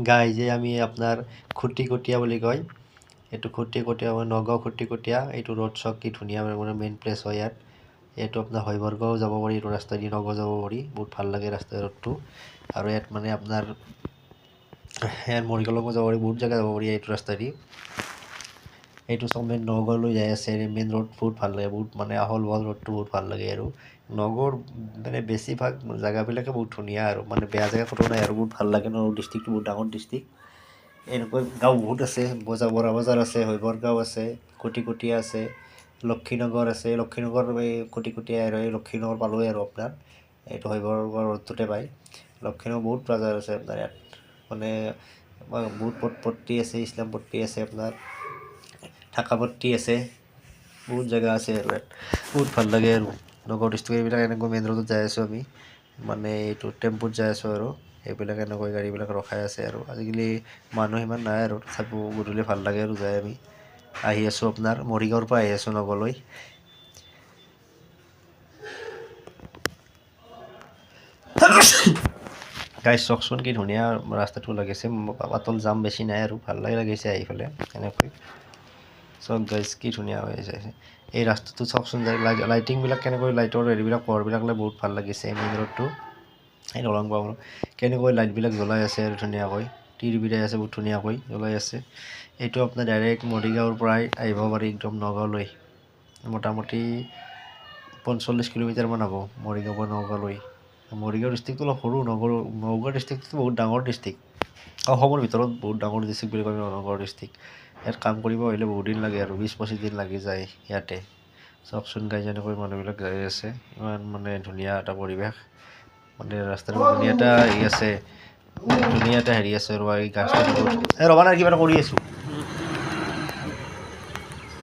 গাই যে আমি আপনাৰ খুটিকটীয়া বুলি কয় এইটো খুটিকটীয়া নগাঁও খুটিকটীয়া এইটো ৰোড চক কি ধুনীয়া মানে মেইন প্লেচ হয় ইয়াত এইটো আপোনাৰ হৈবৰগাঁও যাব পাৰি এইটো ৰাস্তা দি নগাঁও যাব পাৰি বহুত ভাল লাগে ৰাস্তা ৰোডটো আৰু ইয়াত মানে আপোনাৰ ইয়াত মৰিগাঁওলৈকে যাব পাৰি বহুত জেগা যাব পাৰি এইটো ৰাস্তা দি এইটো চব মেইন নগাঁৱলৈ যাই আছে মেইন ৰোড বহুত ভাল লাগে বহুত মানে আহল বহল ৰোডটো বহুত ভাল লাগে আৰু নগাঁৱৰ মানে বেছিভাগ জেগাবিলাকে বহুত ধুনীয়া আৰু মানে বেয়া জেগা ক'তো নাই আৰু বহুত ভাল লাগে নগাঁও ডিষ্ট্ৰিক্টটো বহুত ডাঙৰ ডিষ্ট্ৰিক্ট এনেকৈ গাঁও বহুত আছে বৰা বজাৰ আছে হৈবৰগাঁও আছে খুটিকটীয়া আছে লক্ষীনগৰ আছে লক্ষীনগৰ এই খুটিকটীয়া আৰু এই লক্ষীনগৰ পালোঁৱেই আৰু আপোনাৰ এইটো হৈবৰগাঁও ৰোডটোতে পায় লক্ষীনগৰ বহুত বাজাৰ আছে আপোনাৰ ইয়াত মানে বহুত পট্টি আছে ইছলামপট্টি আছে আপোনাৰ থাকাপট্টি আছে বহুত জেগা আছে আৰু ইয়াত বহুত ভাল লাগে আৰু নগাঁও ডিষ্ট্ৰিক্ট এইবিলাক এনেকৈ মেইন ৰোডত যাই আছোঁ আমি মানে এইটো টেম্পুত যাই আছোঁ আৰু এইবিলাক এনেকৈ গাড়ীবিলাক ৰখাই আছে আৰু আজিকালি মানুহ ইমান নাই আৰু তথাপিও গধূলি ভাল লাগে আৰু যাই আমি আহি আছোঁ আপোনাৰ মৰিগাঁৱৰ পৰা আহি আছোঁ নগাঁৱলৈ গাইজ চাওকচোন কি ধুনীয়া ৰাস্তাটো লাগিছে পাতল জাম বেছি নাই আৰু ভাল লাগিছে আহি পেলাই এনেকৈ চব গাইজ কি ধুনীয়া হৈ আছে এই ৰাস্তাটো চাওকচোন লাইটিংবিলাক কেনেকৈ লাইটৰ হেৰিবিলাক পোহৰবিলাক লৈ বহুত ভাল লাগিছে মেইন ৰোডটো এই দলং পাবৰ কেনেকৈ লাইটবিলাক জ্বলাই আছে আৰু ধুনীয়াকৈ টিৰ বিৰাই আছে বহুত ধুনীয়াকৈ জ্বলাই আছে এইটো আপোনাৰ ডাইৰেক্ট মৰিগাঁৱৰ পৰাই আহিব পাৰি একদম নগাঁৱলৈ মোটামুটি 45 কিলোমিটাৰমান হ'ব মৰিগাঁৱৰ পৰা নগাঁৱলৈ মৰিগাঁও ডিষ্ট্ৰিক্টটো অলপ সৰু নগাঁও ডিষ্ট্ৰিক্টটো বহুত ডাঙৰ ডিষ্ট্ৰিক্ট অসমৰ ভিতৰত বহুত ডাঙৰ ডিষ্ট্ৰিক্ট বুলি কয় নগাঁও ডিষ্ট্ৰিক্ট ইয়াত কাম কৰিব আহিলে বহুত দিন লাগে আৰু 20-25 দিন লাগি যায় ইয়াতে চাওকচোন গাই যেনেকৈ মানুহবিলাক যাই আছে ইমান মানে ধুনীয়া এটা পৰিৱেশ মানে ৰাস্তাটো ধুনীয়া এটা হেৰি আছে ধুনীয়া এটা হেৰি আছে ৰ'বা এই গাছটো ৰ'বা নাই কিবা এটা কৰি আছোঁ